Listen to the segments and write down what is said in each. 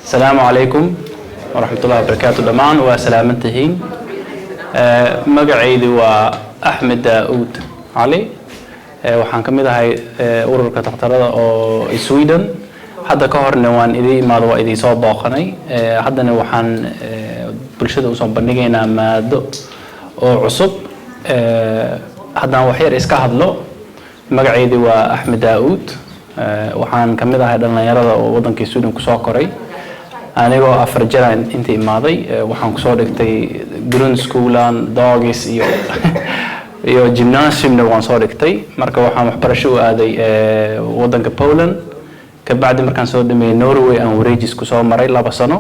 السلام عليكم ورحمة الله وبركاته دمان وسلامتهين. مقعيدي وأحمد داود علي waxaan ka mid ahay ururka dhaqtarada oo Sweden hadda ka horna waan idin imaado waa idin soo booqanay haddana waxaan bulshada u soo bandhigaynaa maado oo cusub haddana wax yar iska hadlo magacaydi waa Axmed Daawud waxaan ka mid ahay dhalinyarada oo wadanka Sweden ku soo koray anigoo 4 jir inta imaaday waxaan ku soo dhigtay grund schoolan dagis iyo gymnasiumna waan soo dhigtay marka waxaan waxbarasho u aaday wadanka Poland ka bacdi markaan soo dhameeyay Norway aan wareejis ku soo maray 2 sano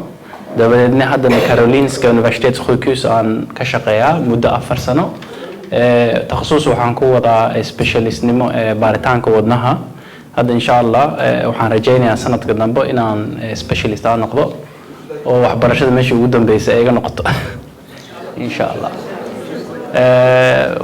dabadeedna haddana Karolinska Universitet Sjukhus aan ka shaqeeyaa muddo 4 sano takhasus waxaan ku wadaa specialistnimo baaritaanka wadnaha hadda insha Allah waxaan rajaynayaa sanadka dambe inaan specialist aan noqdo oo waxbarashada meesha ugu dambeysay ay iga noqoto insha Allah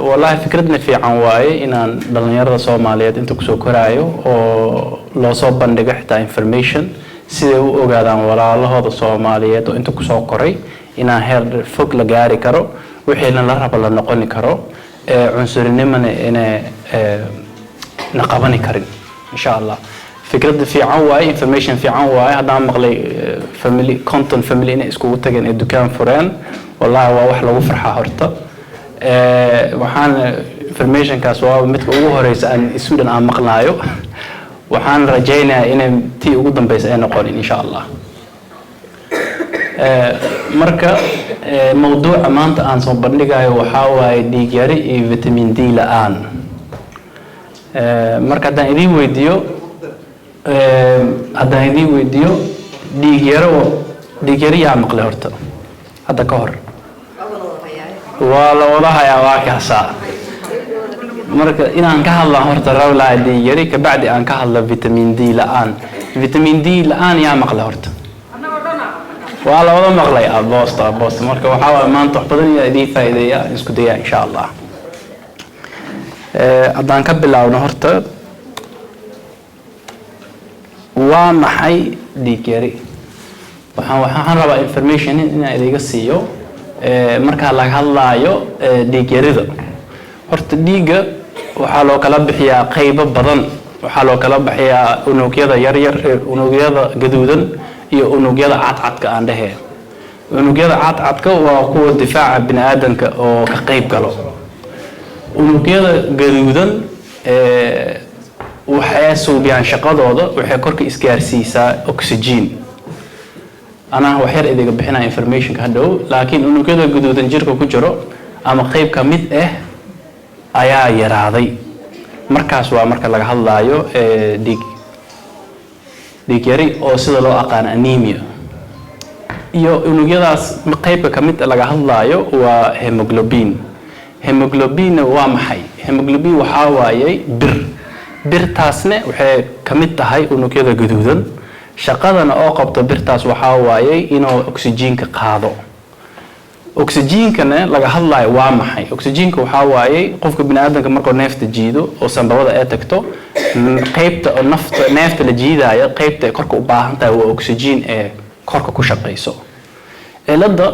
والله فكرتنا في عنواي إن دلنيارة Soomaaliyeed inta kusoo koraayo oo loo soo bandhigo xitaa information sida uu ogaadaan walaalahooda Soomaaliyeed oo inta kusoo koray inaan heer fog la gaari karo wixii la rabo la noqon karo cunsurinimana inay naqabani karin insha Allah فكرة في عنواي information في عنواي هذا مقلي family content family إن iskugu tageen dukaan fureen والله waa wax lagu farxaa horta waxaan information kaas waa midka ugu horeysa aan Sweden aan maqlaayo waxaan rajaynayaa inay tii ugu dambeysay ay noqon insha Allah marka mawduuca maanta aan soo bandhigayo waxa waaye dhiig yari iyo vitamin D la'aan marka hadaan idin weydiyo dhiig yari yaa maqlay horta hadda ka hor wala walaha ya waakasa marka inaan ka hadla horta rawla dhiig yari ka bacdi aan ka hadla vitamin D la'aan yaa maqlay horta wala wada maqlay aboosta marka waxa waa maanta wax badan iyo idin faa'iideeya isku daya insha Allah hadaan ka bilaawno horta waa maxay dhiig yari waxaan rabaa information inaan idiga siiyo marka laga hadlaayo dhiig yarida horta dhiiga waxa loo kala bixiyaa qaybo badan waxa loo kala bixiyaa unugyada yar yar unugyada gaduudan iyo unugyada cadcadka aan dhahay unugyada cadcadka waa kuwa difaaca bini'aadamka oo ka qayb galo unugyada gaduudan waxay suubiyaan shaqadooda waxay korka isgaarsiisaa oxygen أنا وحير إذا بحنا information كهدو لكن إنه كده جدود نجرك كجرو أما قيب كميت أيا يراضي مركز ومركز لك هلا يو ديك يري أو سيد الله أقان أنيميا يو إنه كده قيب كميت لك هلا يو وهيموغلوبين وامحي هيموغلوبين وحاواي بر تاسنة وحي كميت هاي إنه كده جدودن shaqadana oo qabto birtaas waxa waaye inuu oxygen-ka qaado oxygen-kana laga hadlayo waa maxay oxygen-ka waxa waaye qofka bini'aadamka markuu neefta jiido oo sanbabada ay tagto qaybta neefta la jiidayo qaybta korka u baahan tahay waa oxygen ee korka ku shaqeyso eelada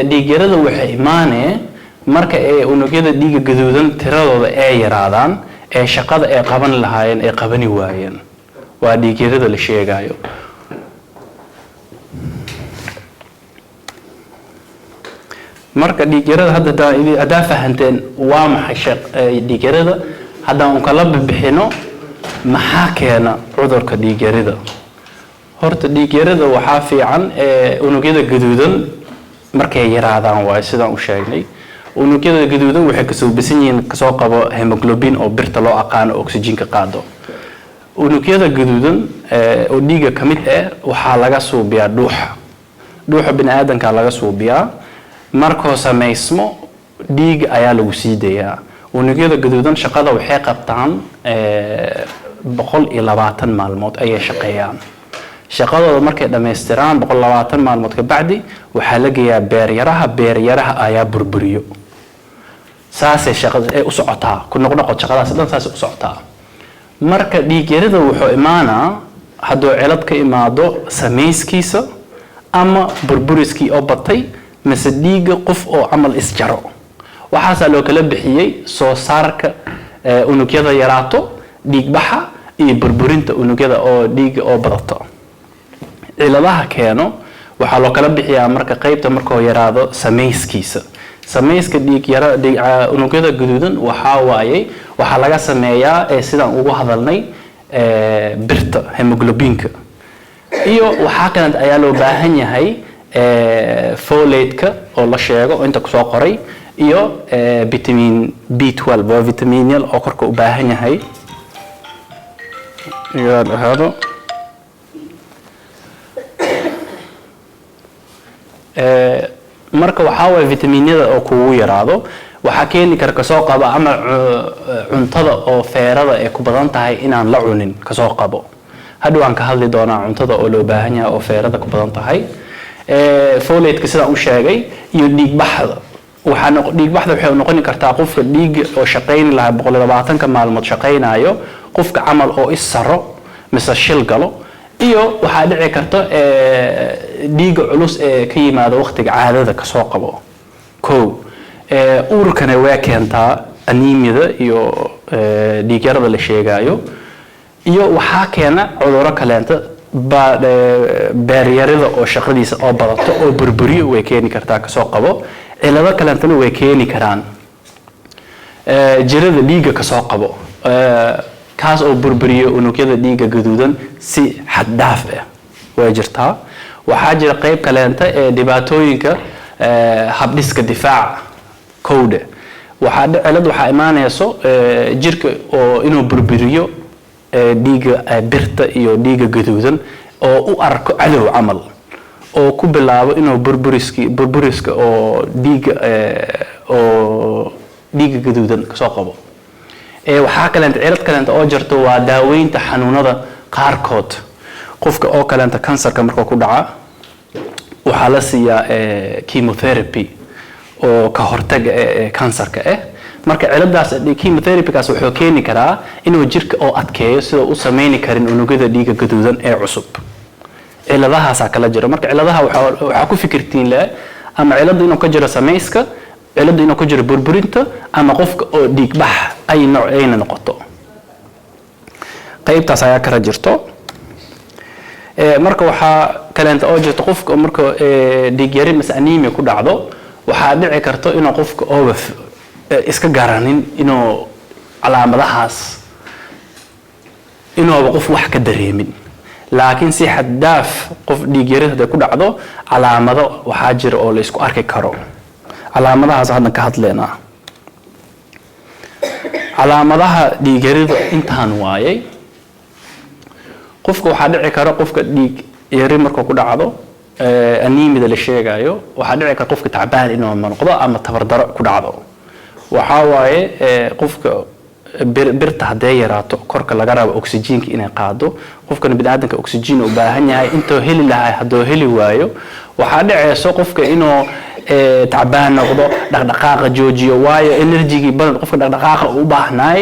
dhiig yarida waxay imaanee marka ay unugyada dhiiga gaduudan tiradooda ay yaraadaan ee shaqada ay qaban lahaayeen ay qabani waayeen waa dhiig yarida la sheegayo marka dhiig yarada hadda fahanteen waa maxay dhiig yarada hadda aan kala bixino maxaa keena cudurka dhiig yarida horta dhiig yarada waxa fiican unugyada gaduudan markay yaraadaan waa sidaan u sheegnay unugyada gaduudan waxay ka soo bisan yihiin ka soo qabo hemoglobin oo birta loo aqaan oxygen ka qaado unugyada gaduudan oo dhiiga kamid waxa laga suubiyaa dhuuxa bini'aadamka laga suubiyaa markoo sameysmo dhiig ayaa lagu sii dayaa unugyada gaduudan shaqada waxay qabtaan 120 maalmood ayay shaqeeyaan shaqadooda markay dhameystiraan 120 maalmood ka bacdi waxa la geeyaa beeryaraha ayaa burburiyo saasay shaqada ay u socotaa ku noqnoqod shaqadaas dhan saas u socotaa marka dhiig yarida wuxuu imaanaa hadduu cilad ka imaado sameyskiisa ama burburiskii oo batay mise dhiigga qof oo camal isjaro waxaasaa loo kala bixiyey soo saarka unugyada yaraato dhiigbaxa iyo burburinta unugyada oo dhiigga oo badato ciladaha keeno waxaa loo kala bixiyaa marka qaybta markuu yaraado samayskiisa samayska unugyada guduudan waxaa waaye waxaa laga sameeyaa sidaan ugu hadalnay birta hemoglobinka iyo waxaa kale ayaa loo baahan yahay folate-ka oo la sheego oo inta kusoo qoray iyo vitamin B12 waa vitamiinyal oo korka u baahan yahay iyo hado marka waxaa waaye vitamiinyada oo kugu yaraado waxaa keeni kara kasoo qabo ama cuntada oo feerada ay ku badan tahay inaan la cunin kasoo qabo hadhow aan ka hadli doonaa cuntada oo loo baahan yahay oo feerada ku badan tahay folate-ka sidaan u sheegay iyo dhiigbaxda dhiigbaxda waxay noqon kartaa qofka dhiigga oo shaqayn lahaa 120 maalmood shaqaynayo qofka camal oo isaro mise shil galo iyo waxaa dhici karta dhiigga culus ee ka yimaado waqtiga caadada ka soo qabo uurkana waa keentaa anemia iyo dhiig yarada la sheegayo iyo waxaa keena cudurro kaleenta beeryarida oo shaqadiisa oo badato oo burburiyo way keeni kartaa ka soo qabo cilado kaleentana way keeni karaan jirada dhiigga ka soo qabo kaas oo burburiyo unugyada dhiigga gaduudan si xad dhaaf ah way jirtaa waxaa jira qayb kaleenta ee dhibaatooyinka habdhiska difaaca kowda cilad waxaa imaanayso jirka oo inuu burburiyo dhiigga birta iyo dhiigga gaduudan oo u arko cadow camal oo ku bilaabo inuu burburiska oo dhiigga gaduudan kasoo qabo waxaa kaleenta cilad kaleenta oo jirto waa daaweynta xanuunada qaarkood qofka oo kaleenta kansarka markuu ku dhaca waxaa la siiyaa chemotherapy oo ka hortaga kansarka marka ciladaas chemotherapy-kaas wuxuu keeni karaa inuu jirka oo adkeeyo sida u sameyn karin unugyada dhiigga gaduudan ee cusub ciladahaas kala jira marka ciladaha waxa ku fikirtiin la ama cilada inuu ka jiro samayska cilada inuu ka jiro burburinta ama qofka oo dhiig bax ay noocayna noqoto qaybtaas ayaa kala jirto marka waxaa kaleenta oo jirto qofka marka dhiig yari mas anemia ku dhacdo waxaa dhici karto inuu qofka oo iska garanin inuu calaamadahaas inuu qof wax ka dareemin laakiin si xad dhaaf qof dhiig yari haday ku dhacdo calaamado waxaa jira oo la isku arki karo calaamadahaas hadda ka hadleena calaamadaha dhiig yarida intaan waayay qofka waxaa dhici kara qofka dhiig yari markuu ku dhacdo anemia la sheegayo waxaa dhici kara qofka tacbaan inuu noqdo ama tabardaro ku dhacdo waxaa waaye qofka birta haday yaraato korka laga rabo oxygen-ka inay qaado qofkana bini'aadamka oxygen u baahan yahay intuu heli lahaa haduu heli waayo waxaa dhacayso qofka inuu tacbaan noqdo dhaqdhaqaaqa joojiyo waayo energy-gii badan qofka dhaqdhaqaaqa u baahnaay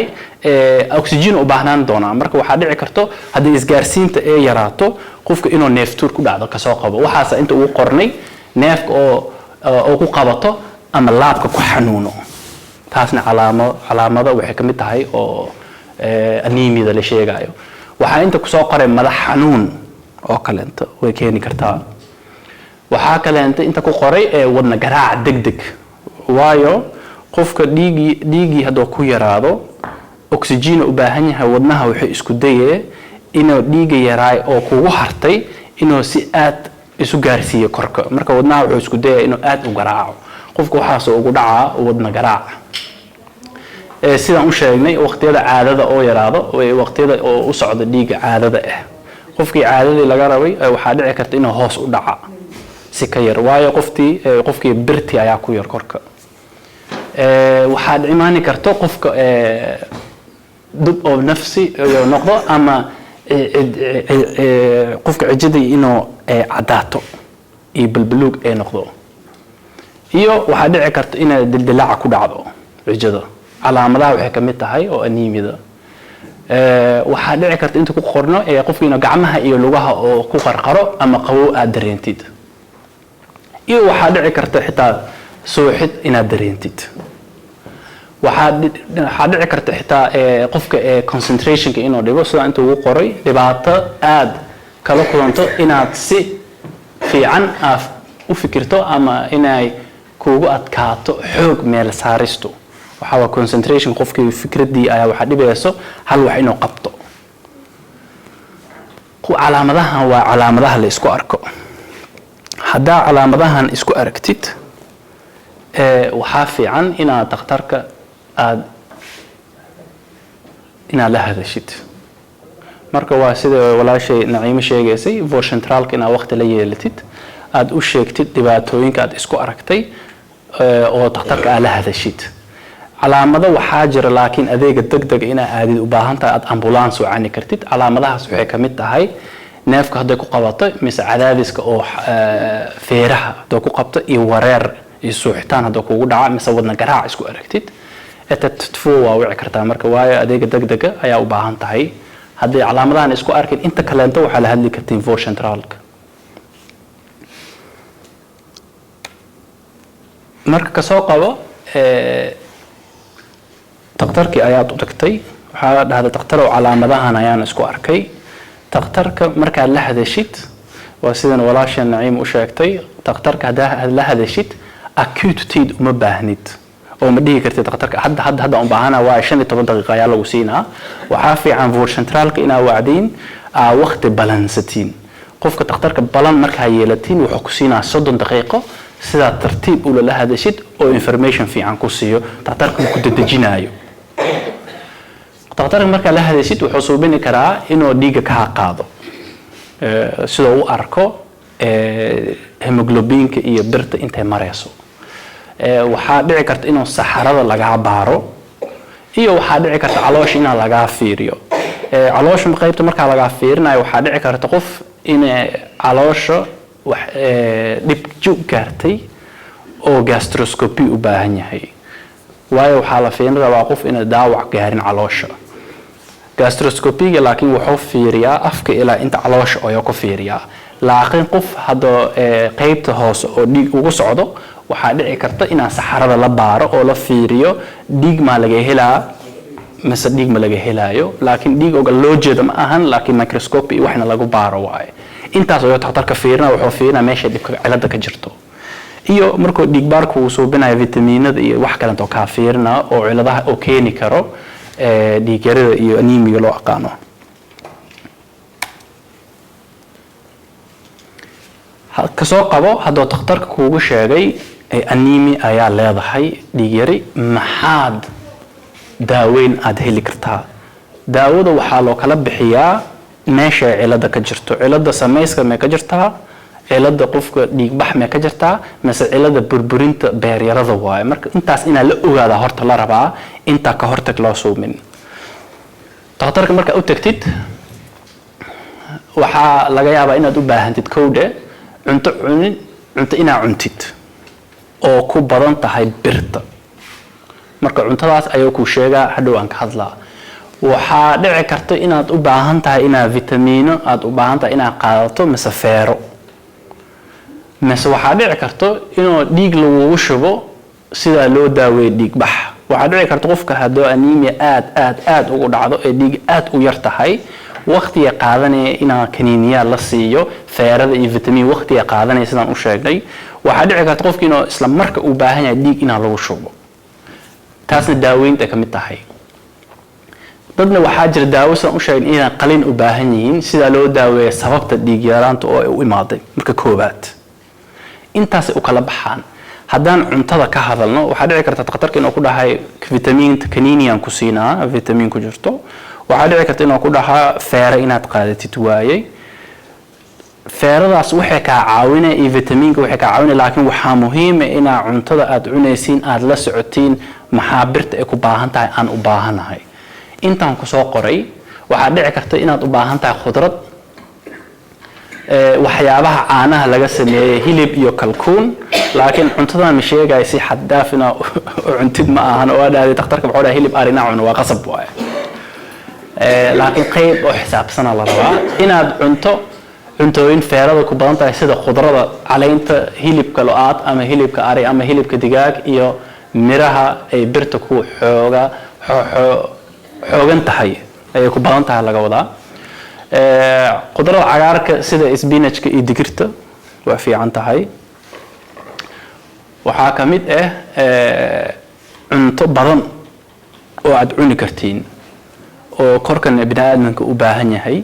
oxygen u baahnaan doona marka waxaa dhici karto haddii isgaarsiinta ee yaraato qofka inuu neeftuur ku dhacdo kasoo qabo waxaas inta ugu qornay neefka oo ku qabato ama laabka ku xanuuno taasna calaamado waxay kamid tahay oo anemia la sheegayo waxaa inta kusoo qoray madax xanuun oo kaleenta way keeni kartaa waxaa kaleenta inta ku qoray wadna garaac degdeg waayo qofka dhiigii hadduu ku yaraado oxygen u baahan yahay wadnaha wuxuu isku dayay inuu dhiiga yaraay oo kugu hartay inuu si aad isu gaarsiiyo korka marka wadnaha wuxuu isku dayay inuu aad u garaaco qofka waxaas ugu dhacaa wadna garaac sidaan u sheegnay waqtiyada caadada oo yaraado waqtiyada oo u socdo dhiiga caadada qofkii caadadii laga rabay waxaa dhici karta inuu hoos u dhaca si ka yar waayo qofkii birti ayaa ku yar korka waxaa imaani karto qofka dub oo nafsi noqdo ama qofka cijadii inuu cadaato iyo balbaluug ay noqdo iyo waxaa dhici karta inay dildilaaca ku dhacdo cijada calaamadaha waxay kamid tahay oo anemia waxaa dhici karta inta ku qorno qofkiina gacmaha iyo lugaha oo ku qarqaro ama qabow aad dareentid iyo waxaa dhici karta xitaa suuxid inaad dareentid waxaa dhici karta xitaa qofka concentrationka inuu dhibo sida inta ugu qoray dhibaato aad kala kulanto inaad si fiican u fikirto ama inay kuugu adkaato xoog meel saaristo waxa waa concentration qofkii fikradii ayaa waxa dhibayso hal wax inuu qabto calaamadahan waa calaamadaha la isku arko hadaa calaamadahan isku aragtid waxa fiican inaad dhakhtarka inaad la hadashid marka waa sida walaashay Naciime sheegaysay centralka inaad waqti la yeelatid aad u sheegtid dhibaatooyinka aad isku aragtay oo dhakhtarka aad la hadashid calaamado waxaa jira laakiin adeega degdeg ina aadid u baahan tahay aad ambulance u cani kartid calaamadahaas waxay ka mid tahay neefka haday ku qabato mise cadaadiska oo feeraha haday ku qabto iyo wareer iyo suuxitaan haday kugu dhaca mise wadna garaac isku aragtid etatfo waa wici kartaa marka waayo adeega degdega ayaa u baahan tahay haday calaamadahan isku arkin inta kaleento waxa la hadli kartiin centralka marka ka soo qabo dhakhtarkii ayaad u tagtay waxa dhahday dhakhtar oo calaamadahan ayaan isku arkay dhakhtarka marka la hadashid waa sidan walaashan Naciim u sheegtay dhakhtarka hadaa la hadashid acute tid uma baahnid oo ma dhihi kartid dhakhtarka hadda u baahana waa 15 daqiiqo ayaa lagu siinaa waxa fiican centralka ina wacdiin waqti balansatiin qofka dhakhtarka balan marka yeelatiin wuxuu ku siinaa 30 daqiiqo sida tartiib u la hadashid oo information fiican ku siiyo dhakhtarka ku dadajinaayo dhakhtarka marka la hadashid wuxuu suubin karaa inuu dhiiga ka qaado sida uu arko hemoglobinka iyo birta intay marayso waxa dhici karta inuu saxarada laga baaro iyo waxa dhici karta caloosha in laga fiiriyo caloosha qaybta marka laga fiirinayo waxa dhici karta qof in caloosha wax dib jug gaartay oo gastroscopy u baahan yahay waayo waxa la fiirinayaa qof in daawac gaarin caloosha gastroscopy laakiin wuxuu fiiriyaa afka ilaa inta caloosha oo ku fiiriyaa laakiin qof hada qaybta hoose oo dhiig ugu socdo waxa dhici karta in saxarada la baaro oo la fiiriyo dhiig ma laga helaa mise dhiig ma laga helaayo laakiin dhiig oo loo jeedo ma ahan laakiin microscopy waxna lagu baaro waay intaas oo dhakhtarka fiirina wuxuu fiirinaa meesha dhibka cilada ka jirto iyo markuu dhiig baarku uu suubinayo vitaminada iyo wax kale oo ka fiirina oo ciladaha oo keeni karo dhiig yarida iyo anemia loo aqaano ka soo qabo hadoo dhakhtarka kuugu sheegay anemia ayaa leedahay dhiig yari maxaad daaweyn aad heli kartaa daawada waxa loo kala bixiyaa meesha cilada ka jirto cilada samayska ma ka jirtaa cilada qofka dhiig bax ma ka jirtaa mise cilada burburinta beeryarada waay marka intaas ina la ogaada horta la rabaa inta ka hortag loo suumin dhakhtarka marka u tagtid waxa laga yaabaa inaad u baahantid kowde cunto ina cuntid oo ku badan tahay birta marka cuntadaas ayuu ku sheegaa hadhow aan ka hadlaa waxa dhici karta inaad u baahan tahay ina vitamino aad u baahan tahay ina qaadato mise feero mise waxa dhici karta inuu dhiig lagu shubo sida loo daaweeyo dhiig bax waxa dhici karta qofka hadoo anemia aad ugu dhacdo ee dhiig aad u yar tahay waqtiga qaadanaya ina kaniiniya la siiyo feerada iyo vitamin waqtiga qaadanaya sidaan u sheegnay waxa dhici karta qofka inuu isla marka u baahan yahay dhiig ina lagu shubo taasna daaweynta ka mid tahay dadna waxa jira daawo sidaan u sheegnay inay qalin u baahan yihiin sida loo daaweeyo sababta dhiig yaraanta oo u imaaday marka koobaad intaas u kala baxaan haddaan cuntada ka hadalno waxa dhici karta dhakhtarka inuu ku dhahay vitaminta kaniiniyan ku siinaa vitamin ku jirto waxa dhici karta inuu ku dhahaa feero inaad qaadatid waayay feeradaas waxay ka caawinay iyo vitaminka waxay ka caawinay laakiin waxa muhiim ah in cuntada aad cunaysiin aad la socotiin maxaa birta ay ku baahan tahay aan u baahanahay intaan ku soo qoray waxa dhici karta inaad u baahan tahay khudrad waxyaabaha caanaha laga sameeyay hilib iyo kalkuun laakiin cuntada ma sheegay si xad dhaafina cuntid ma ahan oo dhaadii dhakhtarka wuxuu dhahay hilib arina cuno waa qasab waay laakiin qayb oo xisaabsan la rabaa inaad cunto cuntooyin feerada ku badan tahay sida khudrada caleynta hilibka lo-aad ama hilibka ari ama hilibka digaag iyo miraha ay birta ku xoogan tahay ayay ku badan tahay laga wadaa khudrada cagaarka sida spinachka iyo digirta waa fiican tahay waxaa ka mid ah cunto badan oo aad cuni kartiin oo korkan bini aadamka u baahan yahay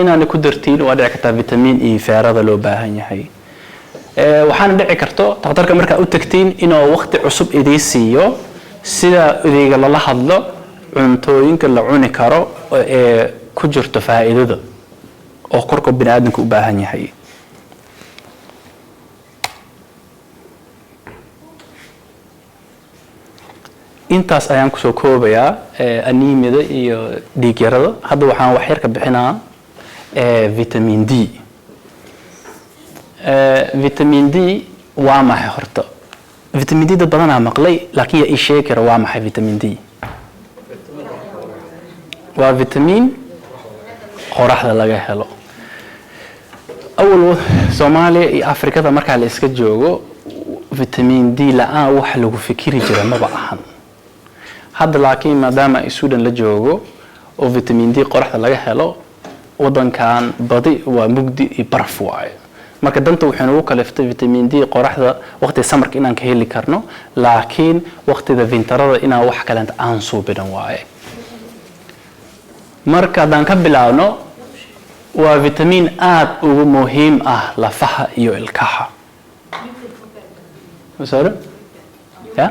inaana ku dartiin waa dhici kartaa vitamin E feerada loo baahan yahay waxaana dhici karto dhakhtarka markaa u tagtiin inuu waqti cusub idii siiyo sida idayga lala hadlo cuntooyinka la cuni karo ee ku jirto faa'iidada oo korka bini aadamka u baahan yahay intaas ayaan kusoo koobayaa anemiyada iyo dhiig yarada hadda waxaan wax yar ka bixinaa vitamin D vitamin D waa maxay horta vitamin D dad badanaa maqlay laakiin yaa ii sheegi kara waa maxay vitamin D waa vitamin qoraxda laga helo awal Soomaaliya iyo Afrikada marka la iska joogo vitamin D la'aan wax lagu fikiri jiray ma baahan hadda laakiin maadaama Suudan la joogo oo vitamin D qoraxda laga helo wadankan badi waa mugdi iyo baraf waay marka danta waxaan ugu kaleeftay vitamin D qoraxda waqti samarka inaan ka heli karno laakiin waqtida winterada inaan wax kale aan soo bidan waay marka hadaan ka bilaawno waa vitamin aad ugu muhiim ah lafaha iyo ilkaha sorry ya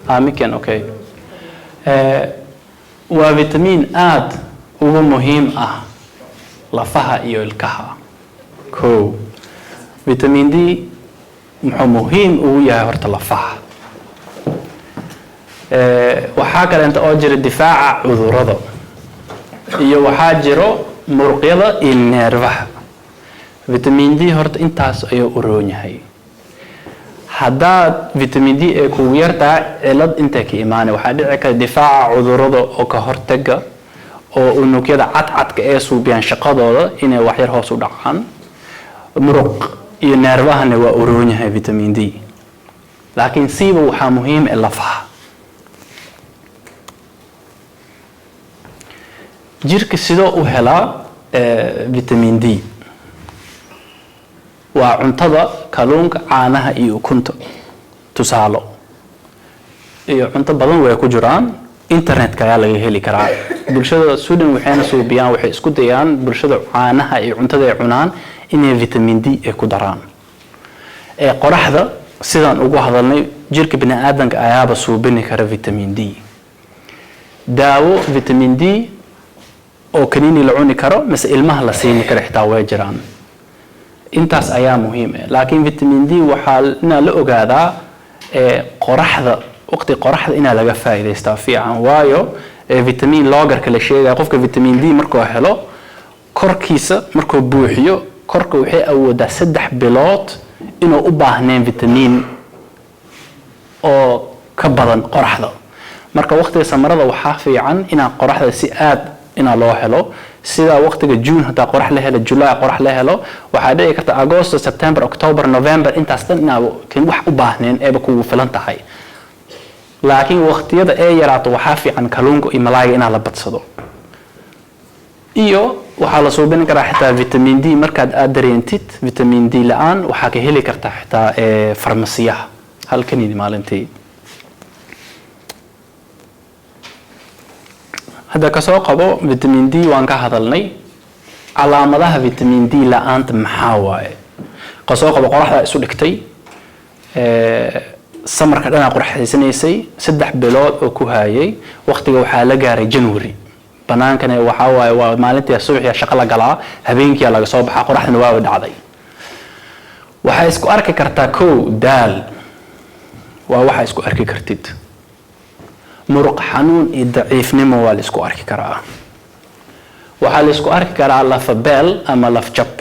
amikan okay waa vitamin aad ugu muhiim ah lafaha iyo ilkaha ko vitamin D muxuu muhiim ugu yahay horta lafaha waxaa kale inta oo jira difaaca cudurrada iyo waxaa jiro muruqyada iyo neerfaha vitamin D horta intaas ayuu u roon yahay haddaad vitamin D ee kugu yartaa cilad inta ka imaanay waxaa dhici karta difaaca cudurrada oo ka hortaga oo unugyada cadcadka ee suubiyaan shaqadooda inay wax yar hoos u dhacaan muruq iyo neerfahana waa u roon yahay vitamin D laakiin siiba waxaa muhiim ah lafaha jirka sidoo u helaa vitamin D waa cuntada kalluunka caanaha iyo ukunta tusaalo iyo cunto badan way ku jiraan internetka ayaa laga heli karaa bulshada Suudan waxayna suubiyaan waxay isku dayaan bulshada caanaha iyo cuntada ay cunaan inay vitamin D ay ku daraan qoraxda sidaan ugu hadalnay jirka bini aadamka ayaaba suubini kara vitamin D daawo vitamin D oo kaniini la cuni karo mise ilmaha la siin karo xitaa way jiraan intaas ayaa muhiim ah laakiin vitamin D waxaa la ogaadaa qoraxda waqti qoraxda ina laga faa'iideystaa fiican waayo vitamin loogarka la sheegay qofka vitamin D markuu helo korkiisa markuu buuxiyo korka waxay awoodaa 3 bilood inuu u baahneen vitamin oo ka badan qoraxda marka waqtiga samarada waxaa fiican ina qoraxda si aad ina loo helo sida waqtiga June hada qorax la helo July qorax la helo waxa dhici karta August September October November intaas tan ina kan wax u baahneen ee kugu filan tahay laakiin waqtiyada ay yaraato waxa fiican kalluunka iyo malaayga ina la badsado iyo waxa la soo bin karaa xitaa vitamin D markaad aad dareentid vitamin D la'aan waxa ka heli karta xitaa farmasiyaha halkan maalintii هذا كسو قبو فيتامين دي وان كهدلني calaamadaha vitamin D la'aanta maxaa waaye qasoo qabo qoraxda isu dhigtay samarka dhana qorxaysanaysay 3 bilood oo ku hayay waqtiga waxa la gaaray January banaankana waxa waaye waa maalintii subaxii shaqo la galaa habeenkii laga soo baxaa qoraxdana waa dhacday waxa isku arki kartaa koow daal waa waxa isku arki kartid muruq xanuun iyo daciifnimo waa la isku arki karaa waxa la isku arki karaa laf beel ama laf jab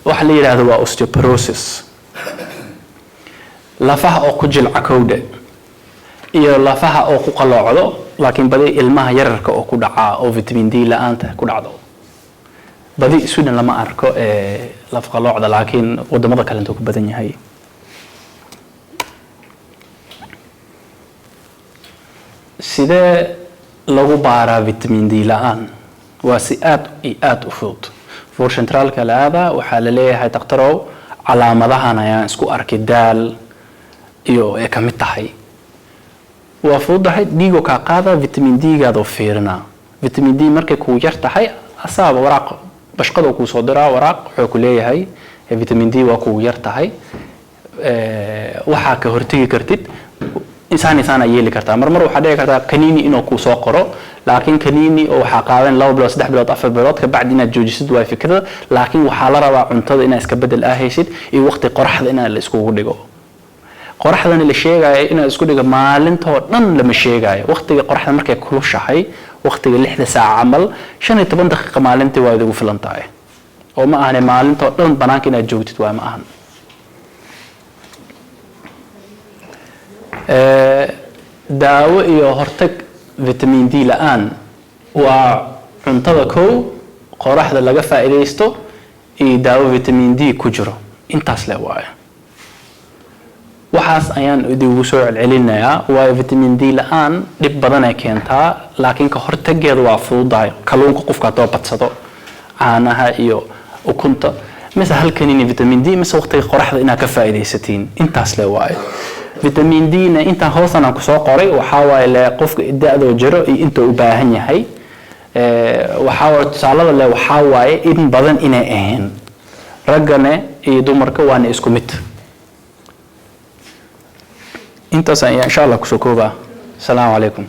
waxa la yiraahdo waa osteoporosis lafaha oo ku jilca kowda iyo lafaha oo ku qaloocdo laakiin badi ilmaha yararka oo ku dhaca oo vitamin D la'aanta ku dhacdo بدي سويدن لما أركو لفقلوع لكن ودمضة كلنتو كبدني هاي سيدا لو بارا فيتامين دي لآن وسيئات إيئات أفوت فور شنترال كالعادة وحال ليه هاي تقتروا على مضاهنا يعني اسكو أركي دال إيو كمتحي وفوض هاي ديغو كاقادا فيتامين دي قادو فيرنا فيتامين دي مركي كو يرتحي أصاب وراق بشقدو كو صدرا وراق حوكو ليه هاي فيتامين دي وكو يرتحي waxaa ka hortagi kartid insaan yeeli kartaa marmar waxa dhici kartaa kaniini inuu ku soo qoro laakiin kaniini oo waxa qaadan 2 bilood 3 bilood 4 bilood ka bacdi inaad joojisid waa fikrada laakiin waxa la rabaa cuntada inaad iska bedel ahaysid iyo waqti qoraxda inaad la isku dhigo qoraxdana la sheegayo inaad isku dhigo maalinta dhan lama sheegayo waqtiga qoraxda markay kulushahay waqtiga 6 saac amal 15 daqiiqo maalintii waa ugu filan tahay oo ma ahane maalinta dhan banaanka inaad joogtid waa ma ahan daawo iyo hortag vitamin D la'aan waa cuntada kow qoraxda laga faa'iideysto iyo daawo vitamin D ku jiro intaas la waayo waxaas ayaan ugu soo celcelinayaa waa vitamin D la'aan dib badan ay keentaa laakiin ka hortageedu waa fududahay kalluunka qofka doo badsado caanaha iyo ukunta مثل هالكنيني فيتامين دي مثل وقت قرحة إنها كفائدة ستين انتاس لواي فيتامين دي إن انت هوصنا كسوق قري وحاول قفك إداء ذو جرو انت أباهني هاي وحاول تسالة له وحاول إن بدن إنه إهن رجعنا يدمر كوان إسكوميت انت إن شاء الله كسوكوبا السلام عليكم